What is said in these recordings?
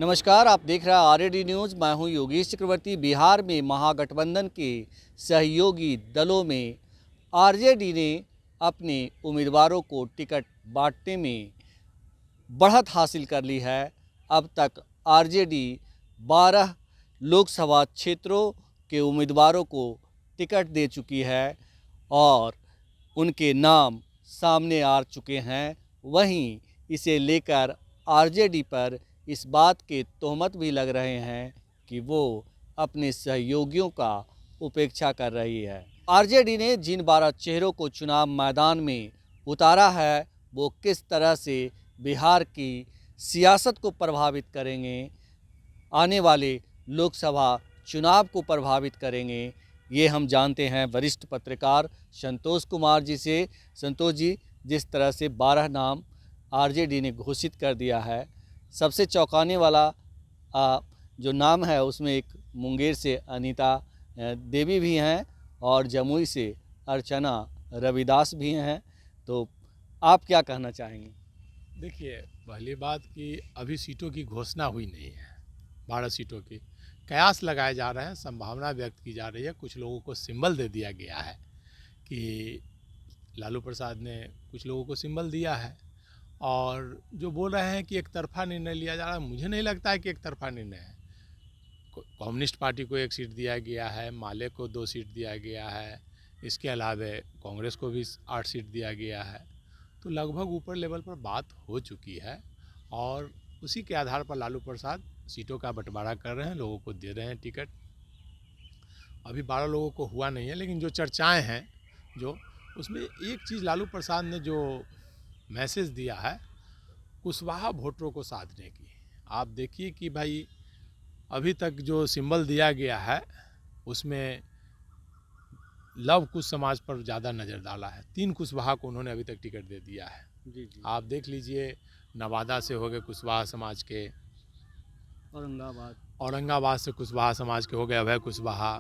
नमस्कार, आप देख रहे हैं आरएडी न्यूज़। मैं हूं योगेश चक्रवर्ती। बिहार में महागठबंधन के सहयोगी दलों में आरजेडी ने अपने उम्मीदवारों को टिकट बांटने में बढ़त हासिल कर ली है। अब तक आरजेडी 12 लोकसभा क्षेत्रों के उम्मीदवारों को टिकट दे चुकी है और उनके नाम सामने आ चुके हैं। वहीं इसे लेकर आरजेडी पर इस बात के तोहमत भी लग रहे हैं कि वो अपने सहयोगियों का उपेक्षा कर रही है। आरजेडी ने जिन 12 चेहरों को चुनाव मैदान में उतारा है, वो किस तरह से बिहार की सियासत को प्रभावित करेंगे, आने वाले लोकसभा चुनाव को प्रभावित करेंगे, ये हम जानते हैं वरिष्ठ पत्रकार संतोष कुमार जी से। संतोष जी, जिस तरह से 12 नाम आरजेडी ने घोषित कर दिया है, सबसे चौंकाने वाला जो नाम है उसमें एक मुंगेर से अनीता देवी भी हैं और जमुई से अर्चना रविदास भी हैं। तो आप क्या कहना चाहेंगे? देखिए, पहली बात कि अभी सीटों की घोषणा हुई नहीं है। 12 सीटों की कयास लगाए जा रहे हैं, संभावना व्यक्त की जा रही है। कुछ लोगों को सिंबल दे दिया गया है कि लालू प्रसाद ने कुछ लोगों को सिंबल दिया है, और जो बोल रहे हैं कि एक तरफा निर्णय लिया जा रहा है, मुझे नहीं लगता है कि एक तरफा निर्णय है। कम्युनिस्ट पार्टी को 1 सीट दिया गया है, माले को 2 सीट दिया गया है, इसके अलावा कांग्रेस को भी 8 सीट दिया गया है। तो लगभग ऊपर लेवल पर बात हो चुकी है और उसी के आधार पर लालू प्रसाद सीटों का बंटवारा कर रहे हैं, लोगों को दे रहे हैं टिकट। अभी 12 लोगों को हुआ नहीं है, लेकिन जो चर्चाएं हैं जो उसमें एक चीज़ लालू प्रसाद ने जो मैसेज दिया है कुशवाहा वोटरों को साधने की। आप देखिए कि भाई अभी तक जो सिंबल दिया गया है उसमें लव कुश समाज पर ज़्यादा नज़र डाला है। 3 कुशवाहा को उन्होंने अभी तक टिकट दे दिया है। जी। आप देख लीजिए, नवादा से हो गए कुशवाहा समाज के, औरंगाबाद से कुशवाहा समाज के हो गए अभय कुशवाहा,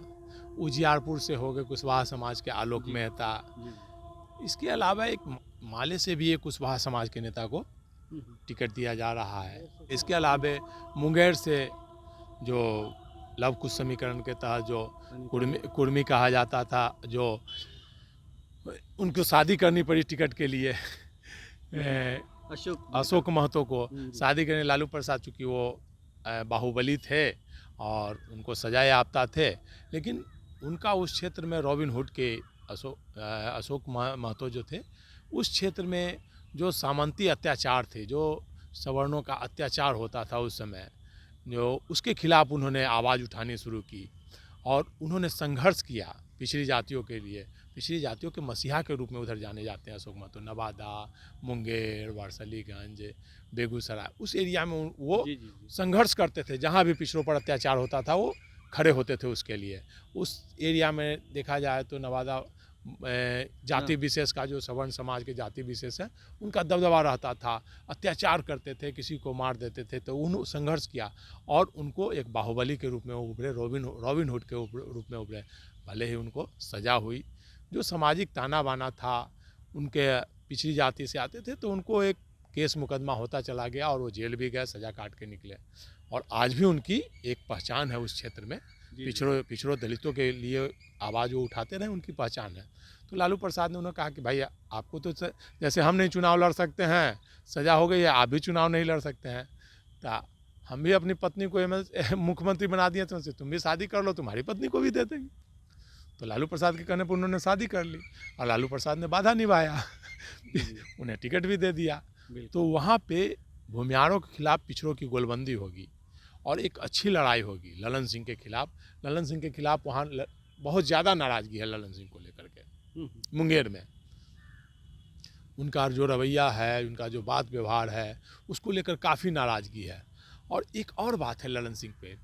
उजियारपुर से हो गए कुशवाहा समाज के आलोक मेहता। इसके अलावा एक माले से भी एक कुशवाहा समाज के नेता को टिकट दिया जा रहा है। इसके अलावा मुंगेर से जो लव कुश समीकरण के तहत जो कुर्मी कहा जाता था, जो उनको शादी करनी पड़ी टिकट के लिए, अशोक महतो को शादी करने लालू प्रसाद, चूँकि वो बाहुबली थे और उनको सजा याफ्ता थे, लेकिन उनका उस क्षेत्र में रॉबिन हुड के अशोक महतो जो थे, उस क्षेत्र में जो सामंती अत्याचार थे, जो सवर्णों का अत्याचार होता था उस समय, जो उसके खिलाफ उन्होंने आवाज़ उठानी शुरू की और उन्होंने संघर्ष किया पिछड़ी जातियों के लिए। पिछड़ी जातियों के मसीहा के रूप में उधर जाने जाते हैं अशोक महतो। नवादा, मुंगेर, वारसलीगंज, बेगूसराय, उस एरिया में वो संघर्ष करते थे। जहाँ भी पिछड़ों पर अत्याचार होता था वो खड़े होते थे उसके लिए। उस एरिया में देखा जाए तो नवादा जाति विशेष का, जो सवर्ण समाज के जाति विशेष है, उनका दबदबा रहता था, अत्याचार करते थे, किसी को मार देते थे। तो उन्होंने संघर्ष किया और उनको एक बाहुबली के रूप में उभरे, रॉबिन हुड के रूप में उभरे। भले ही उनको सजा हुई, जो सामाजिक ताना बाना था, उनके पिछड़ी जाति से आते थे, तो उनको एक केस मुकदमा होता चला गया और वो जेल भी गए, सजा काट के निकले। और आज भी उनकी एक पहचान है उस क्षेत्र में, पिछड़ों दलितों के लिए आवाज़ वो उठाते रहे, उनकी पहचान है। तो लालू प्रसाद ने उन्होंने कहा कि भाई आपको तो जैसे हम नहीं चुनाव लड़ सकते हैं, सज़ा हो गई है, आप भी चुनाव नहीं लड़ सकते हैं, तो हम भी अपनी पत्नी को मुख्यमंत्री बना दिए, तो तुम भी शादी कर लो, तुम्हारी पत्नी को भी दे देंगे। तो लालू प्रसाद के कहने पर उन्होंने शादी कर ली और लालू प्रसाद ने बाधा निभाया उन्हें टिकट भी दे दिया। तो वहाँ पे भूमिहारों के खिलाफ पिछड़ों की गोलबंदी होगी और एक अच्छी लड़ाई होगी ललन सिंह के खिलाफ। ललन सिंह के खिलाफ वहाँ बहुत ज़्यादा नाराज़गी है ललन सिंह को लेकर के। मुंगेर में उनका जो रवैया है, उनका जो बात व्यवहार है, उसको लेकर काफ़ी नाराज़गी है। और एक और बात है ललन सिंह पे,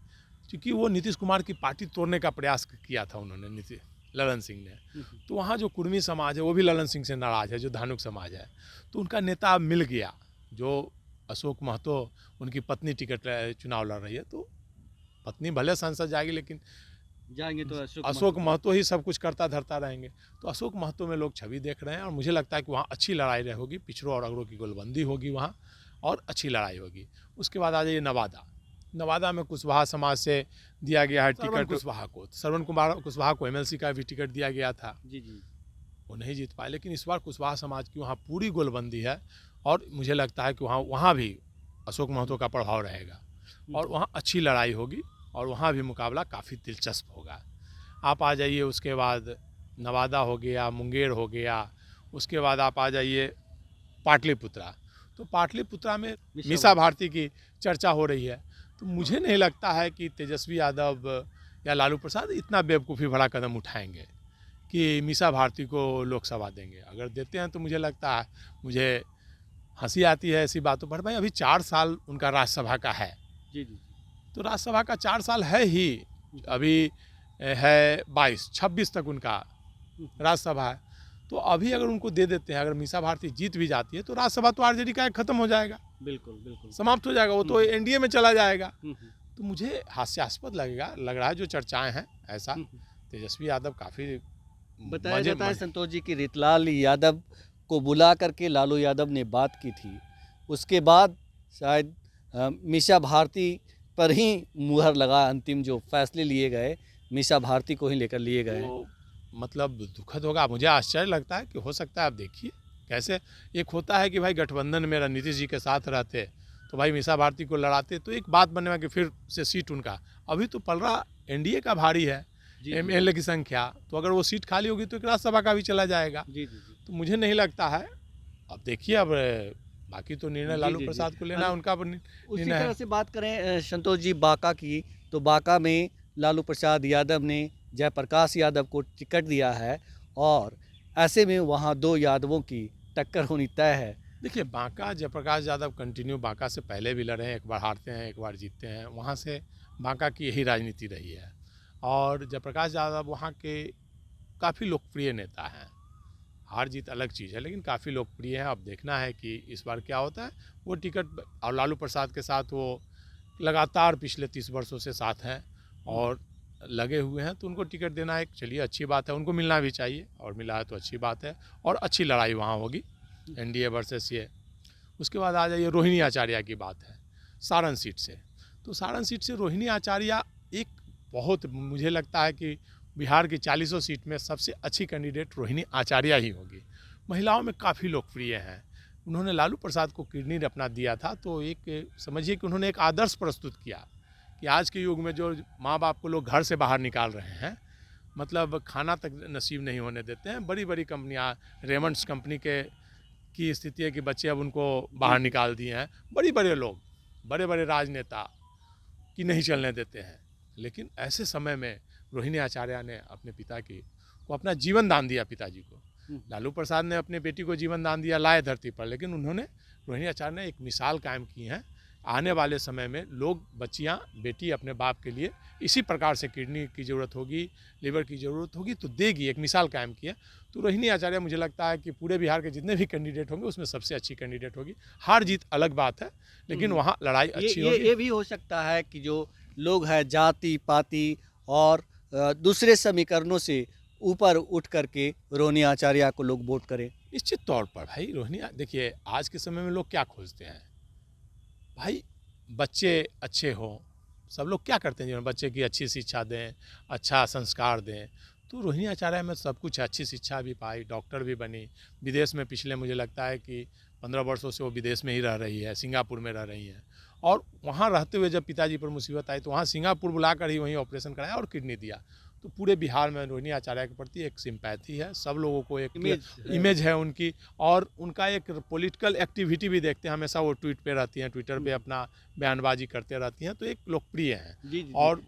क्योंकि वो नीतीश कुमार की पार्टी तोड़ने का प्रयास किया था उन्होंने, ललन सिंह ने। तो वहाँ जो कुर्मी समाज है वो भी ललन सिंह से नाराज़ है, जो धानुक समाज है। तो उनका नेता मिल गया, जो अशोक महतो, उनकी पत्नी टिकट चुनाव लड़ रही है। तो पत्नी भले संसद जाएगी, लेकिन जाएंगे तो अशोक महतो ही सब कुछ करता धरता रहेंगे। तो अशोक महतो में लोग छवि देख रहे हैं और मुझे लगता है कि वहाँ अच्छी लड़ाई होगी, पिछड़ों और अगड़ों की गोलबंदी होगी वहाँ और अच्छी लड़ाई होगी। उसके बाद आ जाइए नवादा। नवादा में कुशवाहा समाज से दिया गया है टिकट कुशवाहा को, श्रवण कुमार कुशवाहा को एमएलसी का भी टिकट दिया गया था। जी जी। वो नहीं जीत पाए, लेकिन इस बार कुशवाहा समाज की वहाँ पूरी गोलबंदी है और मुझे लगता है कि वहाँ भी अशोक महतो का प्रभाव रहेगा और वहाँ अच्छी लड़ाई होगी और वहाँ भी मुकाबला काफ़ी दिलचस्प होगा। आप आ जाइए, उसके बाद नवादा हो गया, मुंगेर हो गया, उसके बाद आप आ जाइए पाटलिपुत्रा। तो पाटलिपुत्रा में मीसा भारती की चर्चा हो रही है, तो मुझे नहीं लगता है कि तेजस्वी यादव या लालू प्रसाद इतना बेवकूफ़ी भरा कदम उठाएंगे कि मीसा भारती को लोकसभा देंगे। अगर देते हैं तो मुझे लगता है, मुझे हंसी आती है ऐसी बातों पर। भाई अभी 4 साल उनका राज्यसभा का है। जी जी। तो राज्यसभा का 4 साल है ही, अभी है 22-26 तक उनका राज्यसभा है। तो अभी अगर उनको दे देते हैं, अगर मीसा भारती जीत भी जाती है तो राज्यसभा तो आरजेडी का खत्म हो जाएगा, बिल्कुल बिल्कुल समाप्त हो जाएगा, वो तो एनडीए में चला जाएगा। तो मुझे हास्यास्पद लग रहा है जो चर्चाएं हैं ऐसा। तेजस्वी यादव काफ़ी बताया जाता है संतोष जी की रितलाल यादव को बुला करके लालू यादव ने बात की थी, उसके बाद शायद मीसा भारती पर ही मुहर लगा, अंतिम जो फैसले लिए गए मीसा भारती को ही लेकर लिए गए। तो मतलब दुखद होगा, मुझे आश्चर्य लगता है कि हो सकता है। आप देखिए कैसे एक होता है कि भाई गठबंधन में नीतीश जी के साथ रहते तो भाई मीसा भारती को लड़ाते तो एक बात बनेगा कि फिर से सीट उनका। अभी तो पलड़ा एनडीए का भारी है, एमएलए की संख्या, तो अगर वो सीट खाली होगी तो एक राज्यसभा का भी चला जाएगा। जी जी जी। तो मुझे नहीं लगता है। अब देखिए, अब बाकी तो निर्णय लालू प्रसाद को लेना है, उनका उसी तरह से बात करें संतोष जी बांका की, तो बांका में लालू प्रसाद यादव ने जयप्रकाश यादव को टिकट दिया है और ऐसे में वहाँ 2 यादवों की टक्कर होनी तय है। देखिए, बांका जयप्रकाश यादव कंटिन्यू बांका से पहले भी लड़े हैं, एक बार हारते हैं एक बार जीतते हैं। वहाँ से बांका की यही राजनीति रही है और जयप्रकाश यादव वहाँ के काफ़ी लोकप्रिय नेता हैं। हार जीत अलग चीज़ है, लेकिन काफ़ी लोकप्रिय है। अब देखना है कि इस बार क्या होता है। वो टिकट और लालू प्रसाद के साथ वो लगातार पिछले 30 वर्षों से साथ हैं और लगे हुए हैं, तो उनको टिकट देना एक चलिए अच्छी बात है, उनको मिलना भी चाहिए और मिला है तो अच्छी बात है और अच्छी लड़ाई वहाँ होगी एनडीए वर्सेस ये। उसके बाद आ जाइए रोहिणी आचार्य की बात है सारण सीट से। तो सारण सीट से रोहिणी आचार्य एक बहुत, मुझे लगता है कि बिहार की 40 सीट में सबसे अच्छी कैंडिडेट रोहिणी आचार्य ही होगी। महिलाओं में काफ़ी लोकप्रिय हैं। उन्होंने लालू प्रसाद को किडनी अपना दिया था, तो एक समझिए कि उन्होंने एक आदर्श प्रस्तुत किया कि आज के युग में जो माँ बाप को लोग घर से बाहर निकाल रहे हैं, मतलब खाना तक नसीब नहीं होने देते हैं। बड़ी बड़ी कंपनियाँ, रेमंड्स कंपनी की स्थिति है कि बच्चे अब उनको बाहर निकाल दिए हैं। बड़े बड़े लोग, बड़े बड़े राजनेता की नहीं चलने देते हैं। लेकिन ऐसे समय में रोहिणी आचार्य ने अपने पिता को अपना जीवन दान दिया, पिताजी को। लालू प्रसाद ने अपने बेटी को जीवन दान दिया, लाए धरती पर, लेकिन उन्होंने, रोहिणी आचार्य ने एक मिसाल कायम की है। आने वाले समय में लोग, बच्चियां, बेटी अपने बाप के लिए इसी प्रकार से किडनी की ज़रूरत होगी, लिवर की ज़रूरत होगी तो देगी, एक मिसाल कायम की है। तो रोहिणी आचार्य मुझे लगता है कि पूरे बिहार के जितने भी कैंडिडेट होंगे उसमें सबसे अच्छी कैंडिडेट होगी। हार जीत अलग बात है, लेकिन वहाँ लड़ाई अच्छी होगी। ये भी हो सकता है कि जो लोग हैं जाति पाति और दूसरे समीकरणों से ऊपर उठ करके रोहिणी आचार्य को लोग वोट करें। निश्चित तौर पर भाई रोहिणी, देखिए आज के समय में लोग क्या खोजते हैं भाई, बच्चे अच्छे हों। सब लोग क्या करते हैं जीवन, बच्चे की अच्छी शिक्षा दें, अच्छा संस्कार दें। तो रोहिणी आचार्य में सब कुछ, अच्छी शिक्षा भी पाई, डॉक्टर भी बनी, विदेश में पिछले मुझे लगता है कि 15 वर्षों से वो विदेश में ही रह रही है, सिंगापुर में रह रही हैं। और वहाँ रहते हुए जब पिताजी पर मुसीबत आई तो वहाँ सिंगापुर बुलाकर ही वहीं ऑपरेशन कराया और किडनी दिया। तो पूरे बिहार में रोहिणी आचार्य के प्रति एक सिंपैथी है, सब लोगों को एक इमेज है उनकी, और उनका एक पॉलिटिकल एक्टिविटी भी देखते हैं, हमेशा वो ट्वीट पे रहती हैं, ट्विटर पे अपना बयानबाजी करते रहती हैं, तो एक लोकप्रिय हैं। और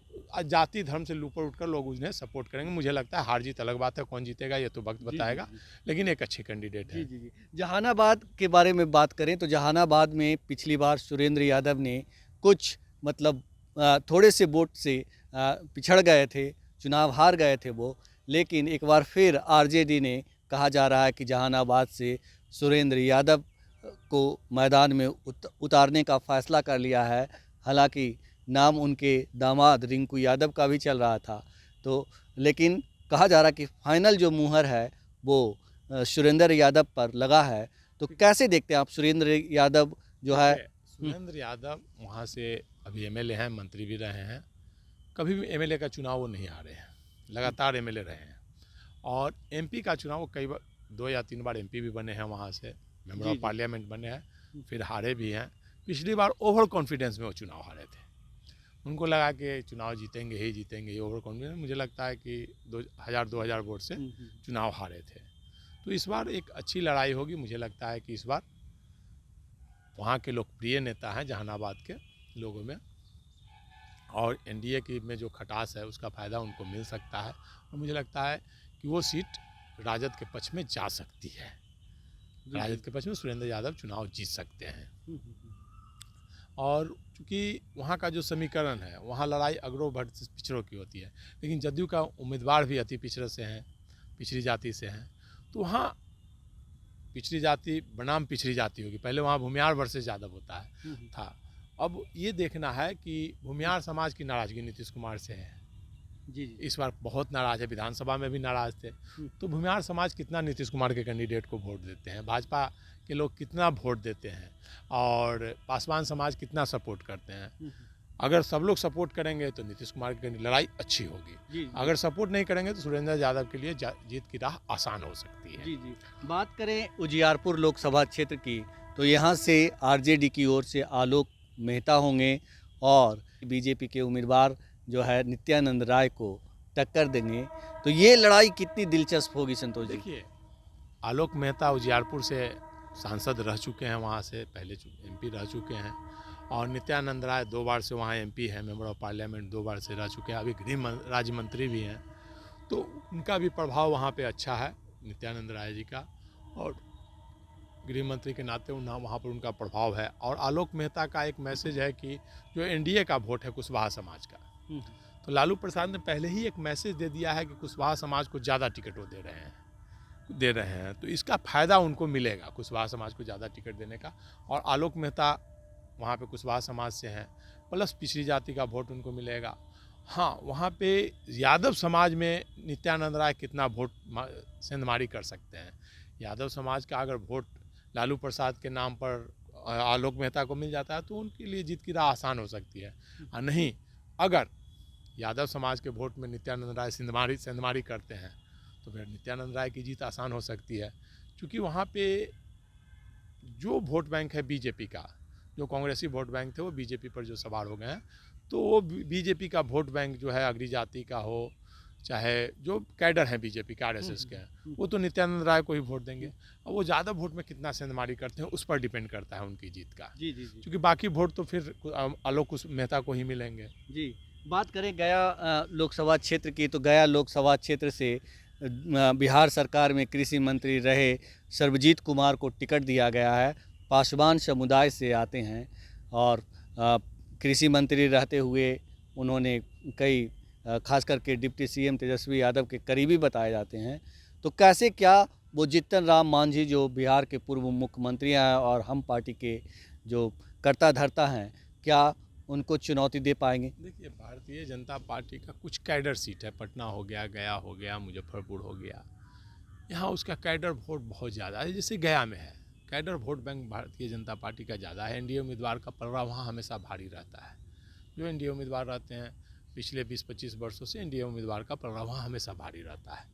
जाति धर्म से ऊपर उठकर लोग उन्हें सपोर्ट करेंगे। मुझे लगता है हार जीत अलग बात है, कौन जीतेगा ये तो वक्त बताएगा, लेकिन एक अच्छी कैंडिडेट है। जी। जहानाबाद के बारे में बात करें तो जहानाबाद में पिछली बार सुरेंद्र यादव ने कुछ मतलब थोड़े से वोट से पिछड़ गए थे, चुनाव हार गए थे वो, लेकिन एक बार फिर आरजेडी ने कहा जा रहा है कि जहानाबाद से सुरेंद्र यादव को मैदान में उतारने का फैसला कर लिया है। हालांकि नाम उनके दामाद रिंकू यादव का भी चल रहा था, तो लेकिन कहा जा रहा है कि फाइनल जो मुहर है वो सुरेंद्र यादव पर लगा है। तो कैसे देखते हैं आप सुरेंद्र यादव जो है? सुरेंद्र यादव वहाँ से अभी एमएलए हैं, मंत्री भी रहे हैं। कभी भी एमएलए का चुनाव वो नहीं हारे हैं, लगातार एमएलए रहे हैं। और एमपी का चुनाव वो कई बार 2 या 3 बार एमपी भी बने हैं, वहाँ से मेंबर ऑफ पार्लियामेंट बने हैं, फिर हारे भी हैं। पिछली बार ओवर कॉन्फिडेंस में वो चुनाव हारे थे। उनको लगा कि चुनाव जीतेंगे ही जीतेंगे, ओवर कॉन्फिडेंस। मुझे लगता है कि 2,000 वोट से चुनाव हारे थे। तो इस बार एक अच्छी लड़ाई होगी। मुझे लगता है कि इस बार वहाँ के लोकप्रिय नेता हैं जहानाबाद के लोगों में, और एनडीए की में जो खटास है उसका फ़ायदा उनको मिल सकता है। और मुझे लगता है कि वो सीट राजद के पक्ष में जा सकती है। राजद के पक्ष में सुरेंद्र यादव चुनाव जीत सकते हैं। और चूँकि वहाँ का जो समीकरण है, वहाँ लड़ाई अगड़ों पिछड़ों की होती है, लेकिन जदयू का उम्मीदवार भी अति पिछड़े से हैं, पिछड़ी जाति से हैं। तो वहाँ पिछड़ी जाति बनाम पिछड़ी जाति होगी। पहले वहाँ भूमिहार वर्सेस यादव होता है था। अब ये देखना है कि भूमिहार समाज की नाराज़गी नीतीश कुमार से है। जी। इस बार बहुत नाराज़ है, विधानसभा में भी नाराज़ थे। तो भूमिहार समाज कितना नीतीश कुमार के कैंडिडेट को वोट देते हैं, भाजपा के लोग कितना वोट देते हैं, और पासवान समाज कितना सपोर्ट करते हैं। अगर सब लोग सपोर्ट करेंगे तो नीतीश कुमार की लड़ाई अच्छी होगी। अगर सपोर्ट नहीं करेंगे तो सुरेंद्र यादव के लिए जीत की राह आसान हो सकती है। जी। बात करें उजियारपुर लोकसभा क्षेत्र की, तो यहाँ से आरजेडी की ओर से आलोक मेहता होंगे और बीजेपी के उम्मीदवार जो है नित्यानंद राय को टक्कर देंगे। तो ये लड़ाई कितनी दिलचस्प होगी संतोष जी? देखिए, आलोक मेहता उजियारपुर से सांसद रह चुके हैं, वहाँ से पहले एमपी रह चुके हैं, और नित्यानंद राय 2 बार से वहाँ एमपी हैं, मेंबर ऑफ पार्लियामेंट 2 बार से रह चुके हैं, अभी गृह राज्य मंत्री भी हैं। तो उनका भी प्रभाव वहाँ पे अच्छा है, नित्यानंद राय जी का, और गृह मंत्री के नाते वहाँ पर उनका प्रभाव है। और आलोक मेहता का एक मैसेज है कि जो एनडीए का वोट है कुशवाहा समाज का, तो लालू प्रसाद ने पहले ही एक मैसेज दे दिया है कि कुशवाहा समाज को ज़्यादा टिकट वो दे रहे हैं। तो इसका फ़ायदा उनको मिलेगा, कुशवाहा समाज को ज़्यादा टिकट देने का। और आलोक मेहता वहाँ पे कुशवाहा समाज से हैं, प्लस पिछड़ी जाति का वोट उनको मिलेगा। हाँ, वहाँ पे यादव समाज में नित्यानंद राय कितना वोट सेंधमारी कर सकते हैं। यादव समाज का अगर वोट लालू प्रसाद के नाम पर आलोक मेहता को मिल जाता है तो उनके लिए जीत की राह आसान हो सकती है। और नहीं, अगर यादव समाज के वोट में नित्यानंद राय सेंधमारी करते हैं तो फिर नित्यानंद राय की जीत आसान हो सकती है। क्योंकि वहाँ पे जो वोट बैंक है बीजेपी का, जो कांग्रेसी वोट बैंक थे वो बीजेपी पर जो सवार हो गए हैं, तो वो बीजेपी का वोट बैंक जो है अग्री जाति का हो, चाहे जो कैडर हैं बीजेपी के आरएसएस के हैं, वो तो नित्यानंद राय को ही वोट देंगे। और वो ज़्यादा वोट में कितना सेंधमारी करते हैं उस पर डिपेंड करता है उनकी जीत का। जी। क्योंकि बाकी वोट तो फिर आलोक मेहता को ही मिलेंगे। जी। बात करें गया लोकसभा क्षेत्र की, तो गया लोकसभा क्षेत्र से बिहार सरकार में कृषि मंत्री रहे सर्वजीत कुमार को टिकट दिया गया है। पासवान समुदाय से आते हैं और कृषि मंत्री रहते हुए उन्होंने कई खास करके डिप्टी सीएम तेजस्वी यादव के करीबी बताए जाते हैं। तो कैसे क्या वो जीतन राम मांझी जो बिहार के पूर्व मुख्यमंत्री हैं और हम पार्टी के जो कर्ता धर्ता हैं, क्या उनको चुनौती दे पाएंगे? देखिए, भारतीय जनता पार्टी का कुछ कैडर सीट है, पटना हो गया, गया हो गया, मुजफ्फरपुर हो गया, यहाँ उसका कैडर वोट बहुत ज़्यादा है। जैसे गया में है, cadre vote bank Bharatiya Janata party का ज़्यादा है। एनडीए उम्मीदवार का पलड़ा वहाँ हमेशा भारी रहता है। जो एनडीए उम्मीदवार रहते हैं पिछले 20-25 वर्षों से एनडीए उम्मीदवार का पलड़ा वहाँ हमेशा भारी रहता है।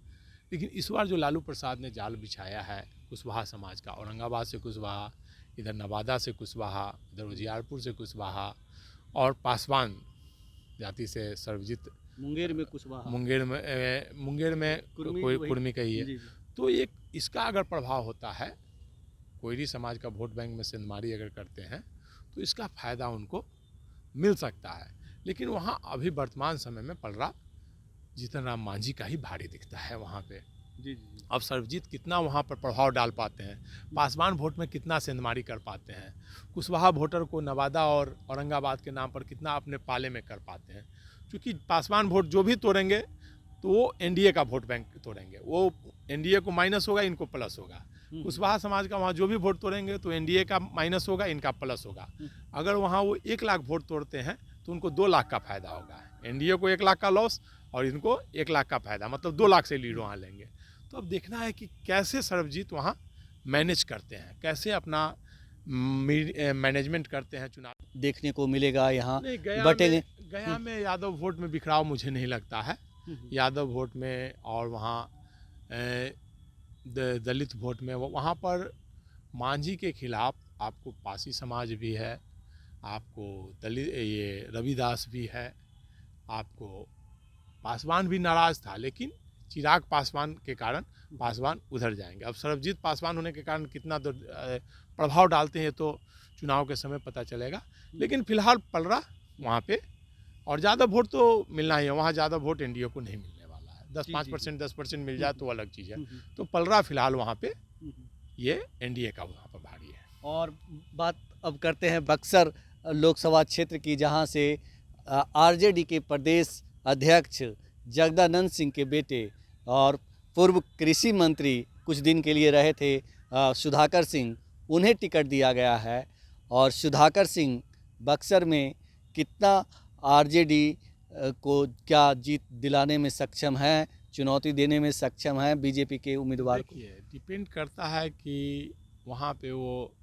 लेकिन इस बार जो लालू प्रसाद ने जाल बिछाया है कुशवाहा समाज का, औरंगाबाद से कुशवाहा, इधर नवादा से कुशवाहा, इधर उजियारपुर से कुशवाहा, और पासवान जाति से सर्वजीत, मुंगेर में कुशवाहा, मुंगेर में कोई कुर्मी कही है। तो एक इसका अगर प्रभाव होता है, कोयरी समाज का वोट बैंक में सेंधमारी अगर करते हैं तो इसका फ़ायदा उनको मिल सकता है। लेकिन वहाँ अभी वर्तमान समय में पलड़ा जीतन राम मांझी का ही भारी दिखता है वहाँ पे। जी। अब सर्वजीत कितना वहाँ पर प्रभाव डाल पाते हैं, पासवान वोट में कितना सेंधमारी कर पाते हैं, कुशवाहा वोटर को नवादा और औरंगाबाद के नाम पर कितना अपने पाले में कर पाते हैं। क्योंकि पासवान वोट जो भी तोड़ेंगे तो वो एनडीए का वोट बैंक तोड़ेंगे, वो एनडीए को माइनस होगा, इनको प्लस होगा। कुशवाहा समाज का वहाँ जो भी वोट तोड़ेंगे तो एनडीए का माइनस होगा, इनका प्लस होगा। अगर वहाँ वो 1 लाख वोट तोड़ते हैं तो उनको 2 लाख का फ़ायदा होगा। एनडीए को 1 लाख का लॉस और इनको 1 लाख का फ़ायदा, मतलब 2 लाख से लीड वहाँ लेंगे। तो अब देखना है कि कैसे सर्वजीत वहाँ मैनेज करते हैं, कैसे अपना मैनेजमेंट करते हैं चुनाव। देखने को मिलेगा यहाँ नहीं, गया बटेंगे। में गया में यादव वोट में बिखराव मुझे नहीं लगता है। यादव वोट में और वहाँ दलित वोट में वहाँ पर मांझी के खिलाफ आपको पासी समाज भी है, आपको दलित ये रविदास भी है, आपको पासवान भी नाराज़ था, लेकिन चिराग पासवान के कारण पासवान उधर जाएंगे। अब सरबजीत पासवान होने के कारण कितना प्रभाव डालते हैं तो चुनाव के समय पता चलेगा, लेकिन फिलहाल पलरा वहाँ पे और ज़्यादा वोट तो मिलना ही है। वहाँ ज़्यादा वोट एनडीए को नहीं मिलने वाला है। 10-5% मिल जाए तो अलग चीज़ है। तो पलरा फिलहाल वहाँ पे ये एनडीए का वहाँ पर भारी है। और बात अब करते हैं बक्सर लोकसभा क्षेत्र की, जहां से आरजेडी के प्रदेश अध्यक्ष जगदानंद सिंह के बेटे और पूर्व कृषि मंत्री कुछ दिन के लिए रहे थे सुधाकर सिंह, उन्हें टिकट दिया गया है। और सुधाकर सिंह बक्सर में कितना आरजेडी को क्या जीत दिलाने में सक्षम है, चुनौती देने में सक्षम है बीजेपी के उम्मीदवार को? देखिए, डिपेंड करता है कि वहाँ पे वो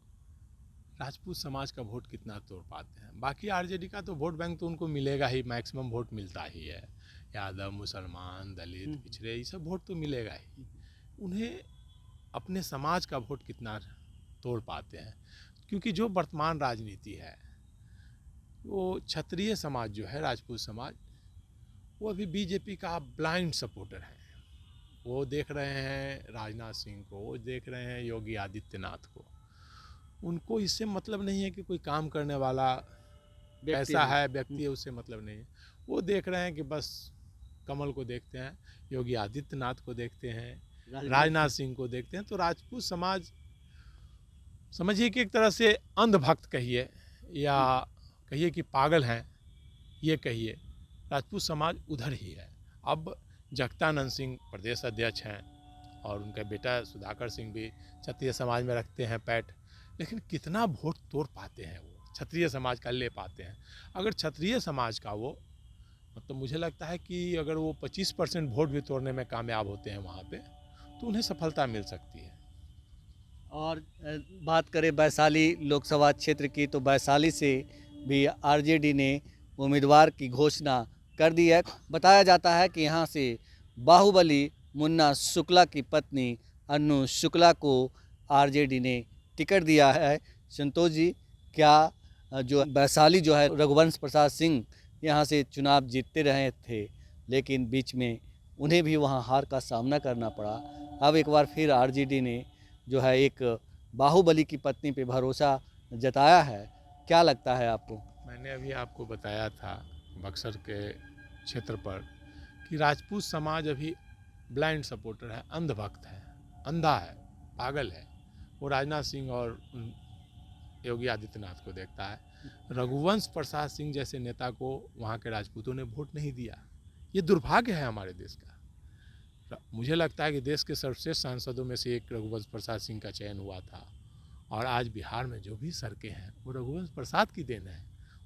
राजपूत समाज का वोट कितना तोड़ पाते हैं। बाकी आरजेडी का तो वोट बैंक तो उनको मिलेगा ही, मैक्सिमम वोट मिलता ही है। यादव, मुसलमान, दलित, पिछड़े, ये सब वोट तो मिलेगा ही। उन्हें अपने समाज का वोट कितना तोड़ पाते हैं, क्योंकि जो वर्तमान राजनीति है वो क्षत्रिय समाज जो है, राजपूत समाज, वो अभी बीजेपी का ब्लाइंड सपोर्टर है। वो देख रहे हैं राजनाथ सिंह को, वो देख रहे हैं योगी आदित्यनाथ को। उनको इससे मतलब नहीं है कि कोई काम करने वाला कैसा है व्यक्ति है, उससे मतलब नहीं है। वो देख रहे हैं कि बस कमल को देखते हैं, योगी आदित्यनाथ को देखते हैं, राजनाथ सिंह को देखते हैं। तो राजपूत समाज समझिए कि एक तरह से अंधभक्त कहिए या कहिए कि पागल हैं, ये कहिए, राजपूत समाज उधर ही है। अब जगदानंद सिंह प्रदेश अध्यक्ष हैं और उनका बेटा सुधाकर सिंह भी क्षत्रिय समाज में रखते हैं पैठ, लेकिन कितना वोट तोड़ पाते हैं वो, क्षत्रिय समाज का ले पाते हैं। अगर क्षत्रिय समाज का वो मतलब मुझे लगता है कि अगर वो 25% वोट भी तोड़ने में कामयाब होते हैं वहाँ पे, तो उन्हें सफलता मिल सकती है। और बात करें वैशाली लोकसभा क्षेत्र की, तो वैशाली से भी आरजेडी ने उम्मीदवार की घोषणा कर दी है। बताया जाता है कि यहाँ से बाहुबली मुन्ना शुक्ला की पत्नी अन्नू शुक्ला को आरजेडी ने टिकट दिया है। संतोष जी, क्या जो वैशाली जो है, रघुवंश प्रसाद सिंह यहाँ से चुनाव जीतते रहे थे, लेकिन बीच में उन्हें भी वहाँ हार का सामना करना पड़ा। अब एक बार फिर आरजेडी ने जो है एक बाहुबली की पत्नी पे भरोसा जताया है। क्या लगता है आपको? मैंने अभी आपको बताया था बक्सर के क्षेत्र पर कि राजपूत समाज अभी ब्लाइंड सपोर्टर है, अंधभक्त है, अंधा है, पागल है। वो राजनाथ सिंह और योगी आदित्यनाथ को देखता है। रघुवंश प्रसाद सिंह जैसे नेता को वहाँ के राजपूतों ने वोट नहीं दिया। ये दुर्भाग्य है हमारे देश का। मुझे लगता है कि देश के सर्वश्रेष्ठ सांसदों में से एक रघुवंश प्रसाद सिंह का चयन हुआ था, और आज बिहार में जो भी सड़कें हैं वो रघुवंश प्रसाद की देन है।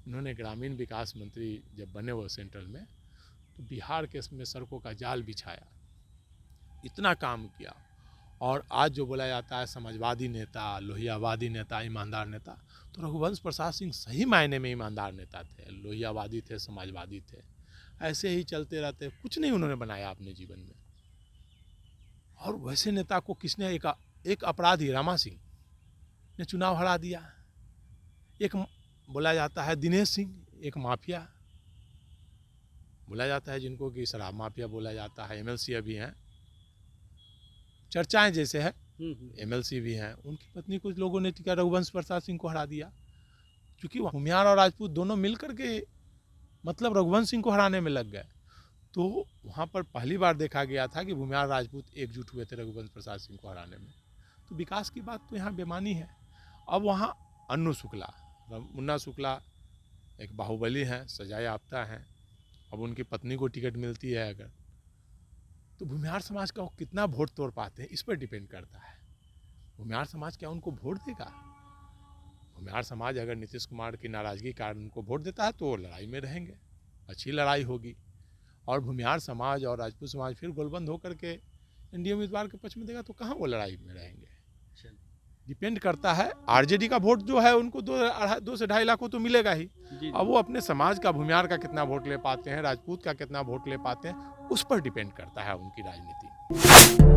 उन्होंने ग्रामीण विकास मंत्री जब बने वो सेंट्रल में, तो बिहार के में सड़कों का जाल बिछाया, इतना काम किया। और आज जो बोला जाता है समाजवादी नेता, लोहियावादी नेता, ईमानदार नेता, तो रघुवंश प्रसाद सिंह सही मायने में ईमानदार नेता थे, लोहियावादी थे, समाजवादी थे। ऐसे ही चलते रहते, कुछ नहीं उन्होंने बनाया अपने जीवन में। और वैसे नेता को किसने, एक अपराधी रामा सिंह ने चुनाव हरा दिया। एक बोला जाता है दिनेश सिंह, एक माफिया बोला जाता है, जिनको कि शराब माफिया बोला जाता है। एमएलसी अभी हैं, चर्चाएं जैसे है, एमएलसी भी हैं। उनकी पत्नी कुछ लोगों ने टिका रघुवंश प्रसाद सिंह को हरा दिया, क्योंकि भूमियार और राजपूत दोनों मिलकर के मतलब रघुवंश सिंह को हराने में लग गए। तो वहाँ पर पहली बार देखा गया था कि भूमियार राजपूत एकजुट हुए थे रघुवंश प्रसाद सिंह को हराने में। तो विकास की बात तो यहाँ बेमानी है। अब वहाँ अन्नू शुक्ला, मुन्ना शुक्ला एक बाहुबली हैं, सजा याफ्ता हैं। अब उनकी पत्नी को टिकट मिलती है अगर, तो भूमिहार समाज का वो कितना वोट तोड़ पाते हैं इस पर डिपेंड करता है। भूमिहार समाज क्या उनको वोट देगा? भूमिहार समाज अगर नीतीश कुमार की नाराज़गी के कारण उनको वोट देता है तो वो लड़ाई में रहेंगे, अच्छी लड़ाई होगी। और भूमिहार समाज और राजपूत समाज फिर गोलबंद होकर के एनडीए उम्मीदवार के पक्ष में देगा, तो कहाँ वो लड़ाई में रहेंगे? डिपेंड करता है। आरजेडी का वोट जो है उनको 2 से 2.5 लाख को तो मिलेगा ही। अब वो अपने समाज का, भूमिहार का कितना वोट ले पाते हैं, राजपूत का कितना वोट ले पाते हैं, उस पर डिपेंड करता है उनकी राजनीति।